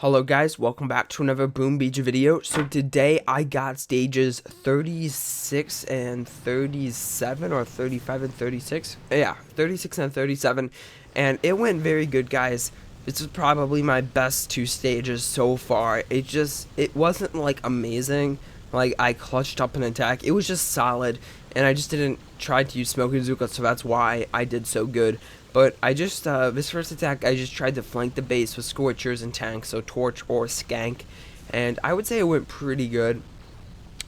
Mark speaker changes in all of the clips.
Speaker 1: Hello guys, welcome back to another Boom Beach video. So today I got stages 36 and 37 or 35 and 36. Yeah, 36 and 37 and it went very good, guys. This is probably my best two stages so far. It wasn't like amazing. Like I clutched up an attack. It was just solid and I just didn't try to use Smoke Bazooka, so that's why I did so good. But I just, this first attack, I just tried to flank the base with Scorchers and tanks, so Torch or Skank, and I would say it went pretty good.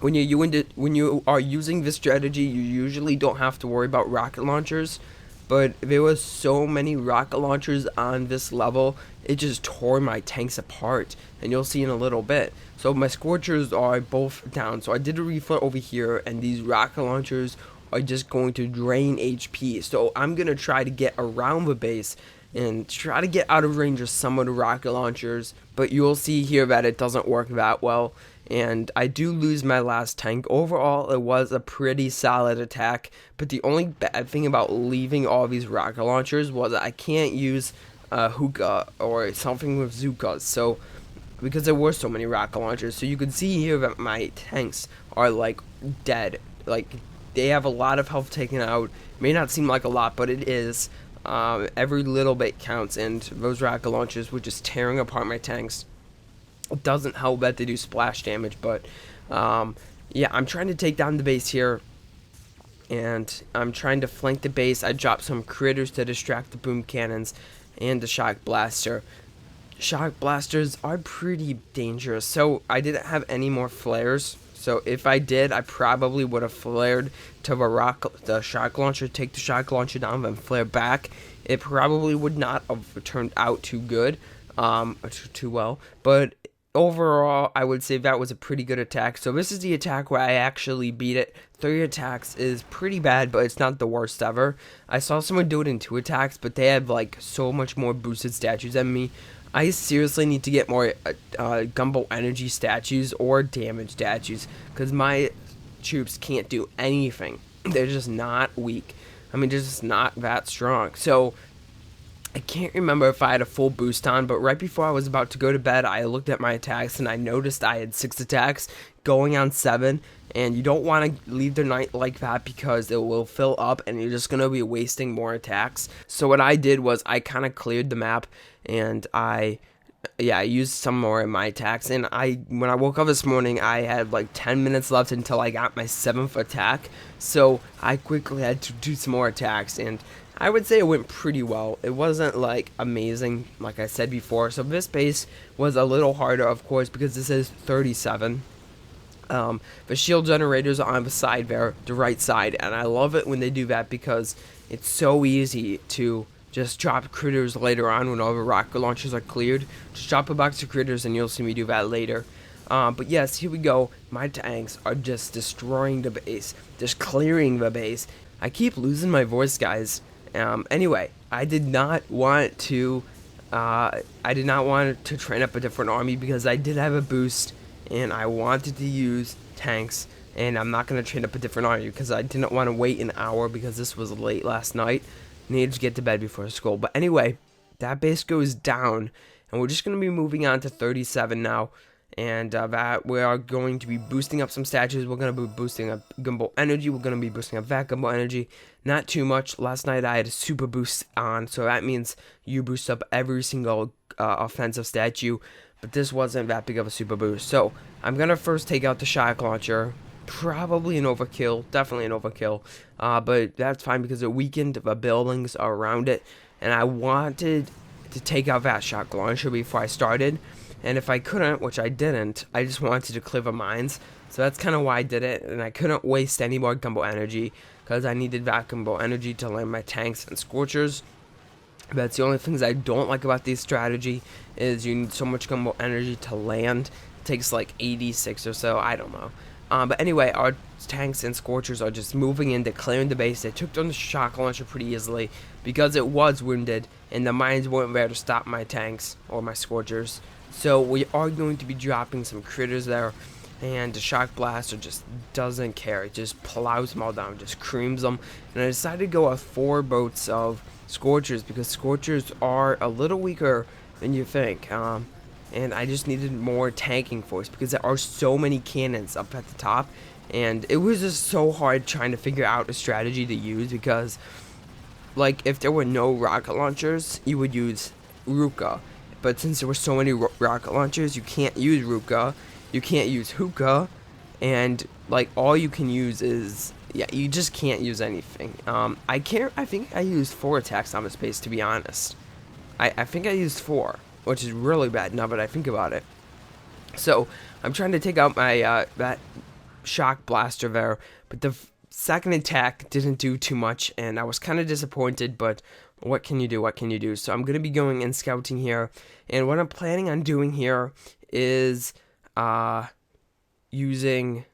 Speaker 1: When you are using this strategy, you usually don't have to worry about rocket launchers, but there was so many rocket launchers on this level, it just tore my tanks apart, and you'll see in a little bit. So my Scorchers are both down, so I did a refloat over here, and these rocket launchers are just going to drain HP. So I'm going to try to get around the base and try to get out of range of some of the rocket launchers. But you'll see here that it doesn't work that well. And I do lose my last tank. Overall, it was a pretty solid attack. But the only bad thing about leaving all these rocket launchers was I can't use hookah or something with Zukas. So because there were so many rocket launchers. So you can see here that my tanks are like dead. Like they have a lot of health taken out. May not seem like a lot, but it is. Every little bit counts, and those rocket launchers were just tearing apart my tanks. It doesn't help that they do splash damage, but yeah, I'm trying to take down the base here, and I'm trying to flank the base. I dropped some critters to distract the boom cannons and the shock blaster. Shock blasters are pretty dangerous, so I didn't have any more flares. So if I did, I probably would have flared to the shock launcher, take the shock launcher down, then flare back. It probably would not have turned out too good, too well. But overall, I would say that was a pretty good attack. So this is the attack where I actually beat it. 3 attacks is pretty bad, but it's not the worst ever. I saw someone do it in 2 attacks, but they have like so much more boosted statues than me. I seriously need to get more Gumbo energy statues or damage statues, because my troops can't do anything. They're just not weak. I mean, they're just not that strong. So I can't remember if I had a full boost on, but right before I was about to go to bed, I looked at my attacks and I noticed I had 6 attacks going on 7. And you don't want to leave the night like that because it will fill up and you're just going to be wasting more attacks. So what I did was I kind of cleared the map and I used some more in my attacks. And when I woke up this morning, I had like 10 minutes left until I got my 7th attack. So I quickly had to do some more attacks, and I would say it went pretty well. It wasn't like amazing, like I said before. So this base was a little harder, of course, because this is 37. The shield generators are on the side there, the right side, and I love it when they do that because it's so easy to just drop critters later on when all the rocket launchers are cleared. Just drop a box of critters and you'll see me do that later. But yes, here we go. My tanks are just destroying the base, just clearing the base. I keep losing my voice, guys. Anyway, I did not want to train up a different army because I did have a boost and I wanted to use tanks, and I'm not going to train up a different army because I didn't want to wait an hour because this was late last night. Needed to get to bed before school. But anyway, that base goes down, and we're just going to be moving on to 37 now, and that we are going to be boosting up some statues. We're going to be boosting up Gumbo energy. We're going to be boosting up that Gumbo energy. Not too much. Last night I had a super boost on, so that means you boost up every single offensive statue. But this wasn't that big of a super boost. So I'm going to first take out the shock launcher. Probably an overkill. Definitely an overkill. But that's fine because it weakened the buildings around it. And I wanted to take out that shock launcher before I started. And if I couldn't, which I didn't, I just wanted to clear the mines. So that's kind of why I did it. And I couldn't waste any more Gumbo energy because I needed that Gumbo energy to land my tanks and Scorchers. That's the only things I don't like about this strategy is you need so much Gumbo energy to land. It takes like 86 or so, I don't know. But anyway, our tanks and Scorchers are just moving in, declaring the base. They took down the shock launcher pretty easily because it was wounded and the mines weren't there to stop my tanks or my Scorchers. So we are going to be dropping some critters there, and the shock blaster just doesn't care. It just plows them all down, just creams them. And I decided to go with 4 boats of Scorchers because Scorchers are a little weaker than you think. and I just needed more tanking force because there are so many cannons up at the top, and it was just so hard trying to figure out a strategy to use because, like, if there were no rocket launchers, you would use Ruka, but since there were so many rocket launchers, you can't use Ruka, you can't use Hookah, and like all you can use is, yeah, you just can't use anything. I think I used 4 attacks on this base, to be honest. I think I used 4, which is really bad now that I think about it. So I'm trying to take out my that shock blaster there, but the second attack didn't do too much, and I was kind of disappointed, but what can you do? What can you do? So I'm going to be going and scouting here, and what I'm planning on doing here is using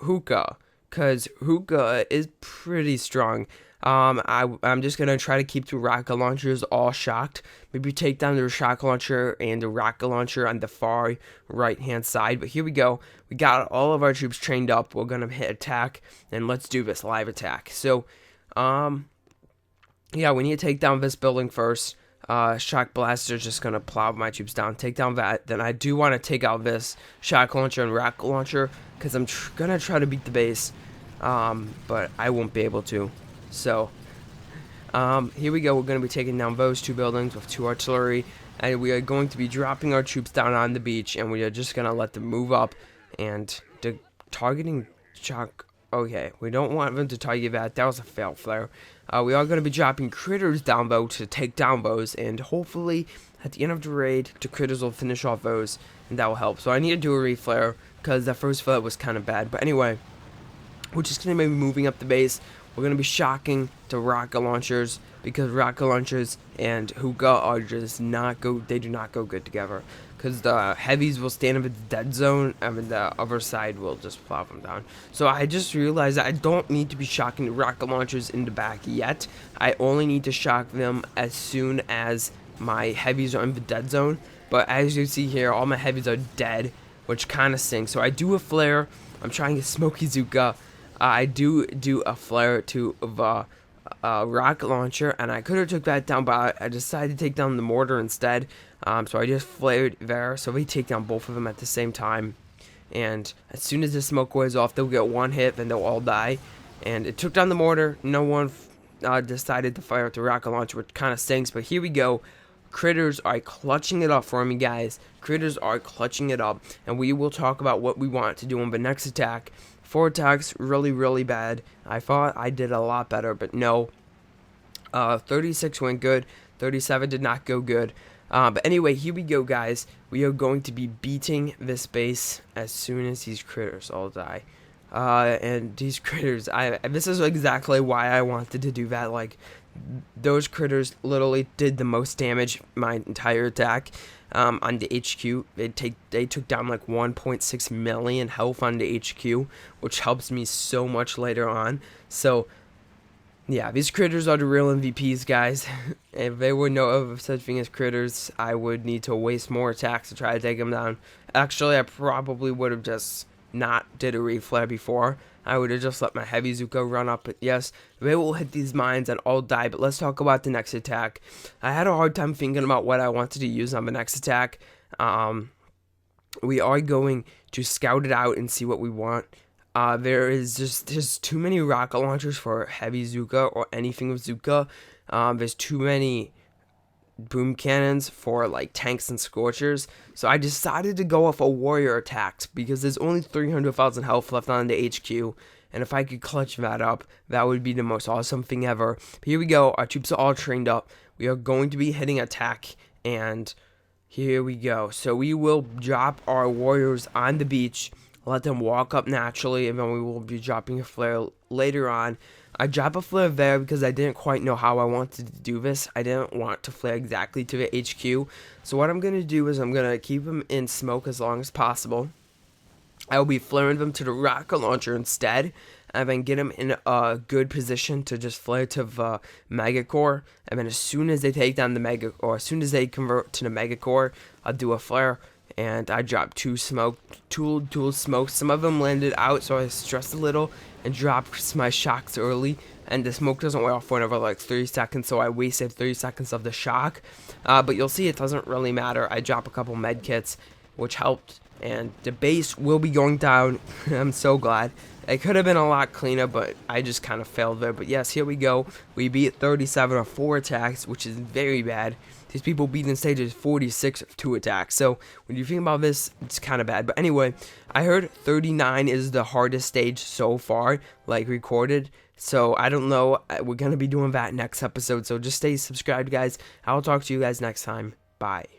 Speaker 1: Hookah, because Hookah is pretty strong. I'm just gonna try to keep the rocket launchers all shocked. Maybe take down the shock launcher and the rocket launcher on the far right hand side. But here we go. We got all of our troops trained up. We're gonna hit attack, and let's do this live attack. So, yeah, we need to take down this building first. Shock blaster is just gonna plow my troops down. Take down that. Then I do want to take out this shock launcher and rocket launcher because I'm gonna try to beat the base, but I won't be able to. So, here we go. We're going to be taking down those 2 buildings with 2 artillery, and we are going to be dropping our troops down on the beach, and we are just going to let them move up, and targeting shock. Okay, we don't want them to target that. That was a fail flare. We are going to be dropping critters down, though, to take down those, and hopefully, at the end of the raid, the critters will finish off those, and that will help. So I need to do a reflare, because that first flare was kind of bad. But anyway, we're just going to be moving up the base. We're going to be shocking the rocket launchers because rocket launchers and Hookah are just they do not go good together. Because the heavies will stand up in the dead zone and the other side will just plow them down. So I just realized that I don't need to be shocking the rocket launchers in the back yet. I only need to shock them as soon as my heavies are in the dead zone. But as you see here, all my heavies are dead, which kind of stinks. So I do a flare. I'm trying to smoky Zuka. I do a flare to the rocket launcher, and I could have took that down, but I decided to take down the mortar instead. So I just flared there, so we take down both of them at the same time. And as soon as the smoke wears off, they'll get 1 hit, then they'll all die. And it took down the mortar. No one decided to fire at the rocket launcher, which kind of stinks. But here we go. Critters are clutching it up for me, guys. Critters are clutching it up, and we will talk about what we want to do on the next attack. 4 attacks, really bad. I thought I did a lot better, but no. 36 went good. 37 did not go good. But anyway, here we go, guys. We are going to be beating this base as soon as these critters all die. And these critters, this is exactly why I wanted to do that. Like, those critters literally did the most damage my entire attack. On the HQ, they took down like 1.6 million health on the HQ, which helps me so much later on. So, yeah, these critters are the real MVPs, guys. If there were no such thing as critters, I would need to waste more attacks to try to take them down. Actually, I probably would have just not did a reflare before. I would have just let my heavy Zuko run up, but yes, they will hit these mines and all die. But let's talk about the next attack. I had a hard time thinking about what I wanted to use on the next attack. We are going to scout it out and see what we want. There's too many rocket launchers for heavy Zuka or anything with Zuka. There's too many boom cannons for like tanks and scorchers, so I decided to go off a warrior attacks because there's only 300,000 health left on the HQ, and if I could clutch that up, that would be the most awesome thing ever. But here we go, our troops are all trained up. We are going to be hitting attack, and here we go. So we will drop our warriors on the beach, let them walk up naturally, and then we will be dropping a flare later on. I dropped a flare there because I didn't quite know how I wanted to do this. I didn't want to flare exactly to the HQ. So what I'm going to do is I'm going to keep them in smoke as long as possible. I will be flaring them to the rocket launcher instead, and then get them in a good position to just flare to the mega core. And then as soon as they take down the mega, or as soon as they convert to the mega core, I'll do a flare, and I dropped two dual smokes. Some of them landed out, so I stressed a little and dropped my shocks early, and the smoke doesn't wear off for another like 30 seconds, so I wasted 30 seconds of the shock. But you'll see it doesn't really matter. I dropped a couple med kits, which helped, and the base will be going down. I'm so glad. It could have been a lot cleaner, but I just kind of failed there. But yes, here we go. We beat 37 of 4 attacks, which is very bad. These people beating stages 46 of 2 attacks. So when you think about this, it's kind of bad. But anyway, I heard 39 is the hardest stage so far, like recorded. So I don't know. We're going to be doing that next episode. So just stay subscribed, guys. I'll talk to you guys next time. Bye.